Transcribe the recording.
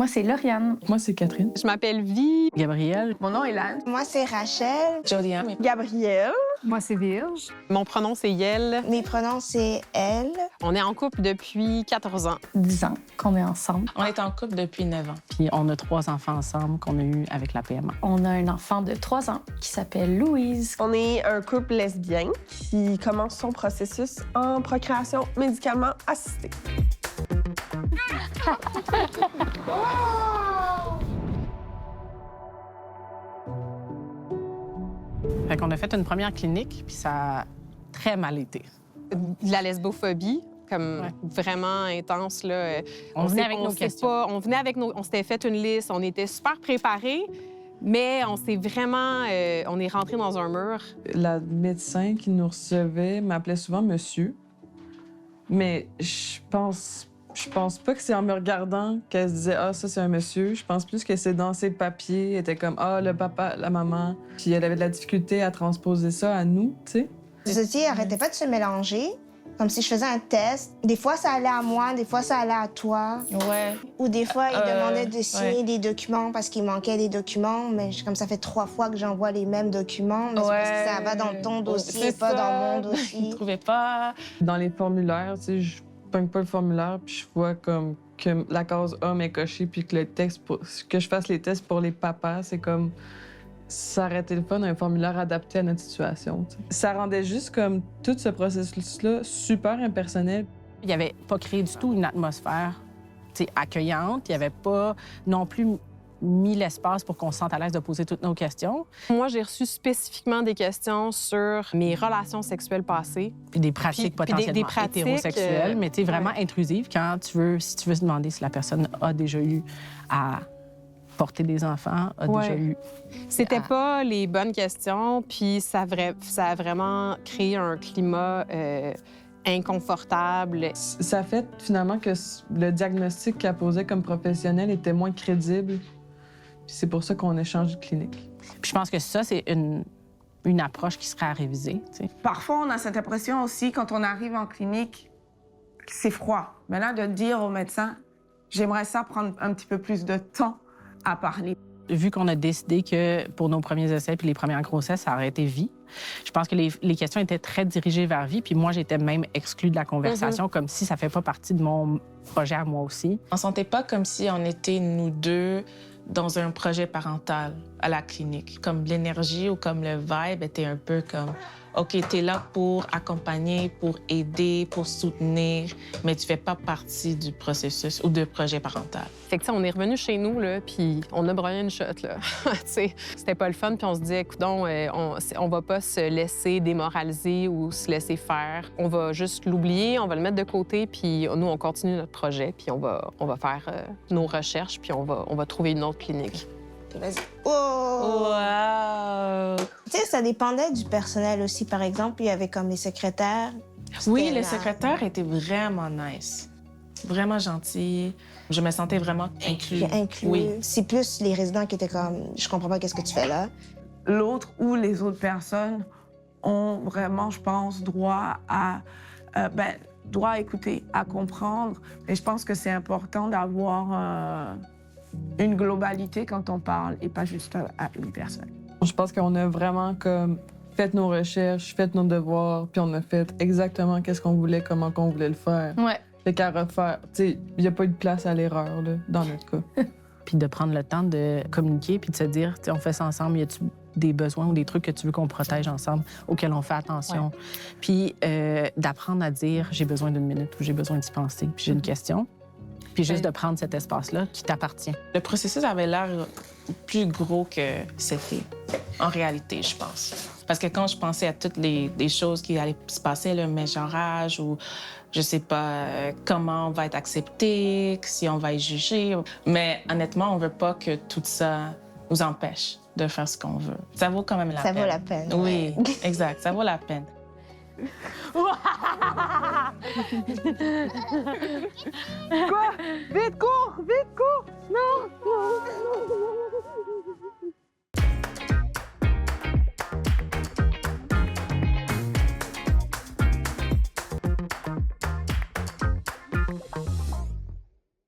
Moi, c'est Lauriane. Moi, c'est Catherine. Je m'appelle Vi. Gabrielle. Mon nom est Lan. Moi, c'est Rachel. Jodiane. Gabrielle. Moi, c'est Virge. Mon pronom, c'est Yel. Mes pronoms, c'est elle. On est en couple depuis 14 ans. 10 ans qu'on est ensemble. On est en couple depuis 9 ans. Puis on a 3 enfants ensemble qu'on a eus avec la PMA. On a un enfant de 3 ans qui s'appelle Louise. On est un couple lesbien qui commence son processus en procréation médicalement assistée. Fait qu'on a fait une première clinique, puis ça a très mal été. De la lesbophobie, comme vraiment intense, là. On venait avec on nos sait questions. pas- on venait avec nos... On s'était fait une liste, on était super préparés, mais on s'est vraiment... on est rentré dans un mur. La médecin qui nous recevait m'appelait souvent monsieur. Mais je pense pas que c'est en me regardant qu'elle se disait « Ah, ça, c'est un monsieur ». Je pense plus que c'est dans ses papiers. Elle était comme « Ah, le papa, la maman ». Puis elle avait de la difficulté à transposer ça à nous, tu sais. Vous étiez, arrêtez pas de se mélanger. Comme si je faisais un test. Des fois, ça allait à moi, des fois, ça allait à toi. Ouais. Ou des fois, ils demandaient de signer ouais. des documents parce qu'il manquait des documents. Mais comme ça fait 3 fois que j'envoie les mêmes documents, mais c'est parce que ça va dans ton dossier et pas dans mon Je dossier. trouvais pas. Dans les formulaires, tu sais, je pogne pas le formulaire puis je vois comme que la case homme est cochée puis que le texte, que je fasse les tests pour les papas, c'est comme... Ça aurait été le fun, un formulaire adapté à notre situation. Tu sais. Ça rendait juste comme tout ce processus-là super impersonnel. Il n'y avait pas créé du tout une atmosphère tu sais, accueillante. Il n'y avait pas non plus mis l'espace pour qu'on se sente à l'aise de poser toutes nos questions. Moi, j'ai reçu spécifiquement des questions sur mes relations sexuelles passées. Puis des pratiques Puis potentiellement des pratiques, hétérosexuelles, mais tu sais, vraiment intrusives quand si tu veux se demander si la personne a déjà eu à porter des enfants, a déjà eu... C'était pas les bonnes questions, puis ça a vraiment créé un climat inconfortable. Ça fait finalement que le diagnostic qu'elle posait comme professionnel était moins crédible. Puis c'est pour ça qu'on a changé de clinique. Puis je pense que ça, c'est une approche qui serait à réviser, tu sais. Parfois, on a cette impression aussi, quand on arrive en clinique, que c'est froid. Mais là, de dire au médecin, j'aimerais ça prendre un petit peu plus de temps à parler. Vu qu'on a décidé que pour nos premiers essais puis les premières grossesses, ça aurait été vie, je pense que les questions étaient très dirigées vers vie. Puis moi, j'étais même exclue de la conversation, comme si ça fait pas partie de mon projet à moi aussi. On sentait pas comme si on était, nous deux, dans un projet parental à la clinique. Comme l'énergie ou comme le vibe était un peu comme OK, t'es là pour accompagner, pour aider, pour soutenir, mais tu fais pas partie du processus ou du projet parental. Fait que, tu sais, on est revenu chez nous, là, puis on a broyé une shot, là. Tu sais, c'était pas le fun, puis on se dit, écoutons, on va pas se laisser démoraliser ou se laisser faire. On va juste l'oublier, on va le mettre de côté, puis nous, on continue notre projet, puis on va faire nos recherches, puis on va trouver une autre clinique. Vas-y. Oh! Wow! Tu sais, ça dépendait du personnel aussi. Par exemple, il y avait comme les secrétaires. Oui, C'était les la- secrétaires étaient vraiment nice. Vraiment gentils. Je me sentais vraiment inclus. Inclus. Oui. C'est plus les résidents qui étaient comme, je comprends pas qu'est-ce que tu fais là. L'autre ou les autres personnes ont vraiment, je pense, droit à écouter, à comprendre. Et je pense que c'est important d'avoir une globalité quand on parle et pas juste à une personne. Je pense qu'on a vraiment comme fait nos recherches, fait nos devoirs, puis on a fait exactement qu'est-ce qu'on voulait, comment qu'on voulait le faire. Ouais. Fait qu'à refaire, tu sais, il n'y a pas eu de place à l'erreur, là, dans notre cas. Puis de prendre le temps de communiquer puis de se dire, tu sais, on fait ça ensemble, y a-tu des besoins ou des trucs que tu veux qu'on protège ensemble, auxquels on fait attention? Puis d'apprendre à dire, j'ai besoin d'une minute ou j'ai besoin d'y penser, puis j'ai une question. Puis juste de prendre cet espace-là qui t'appartient. Le processus avait l'air plus gros que c'était, en réalité, je pense. Parce que quand je pensais à toutes les choses qui allaient se passer, le mégenrage ou je sais pas comment on va être accepté, si on va être jugé. Mais honnêtement, on veut pas que tout ça nous empêche de faire ce qu'on veut. Ça vaut quand même la peine. Ça vaut la peine. Oui, exact, ça vaut la peine. Quoi? Vite, cours!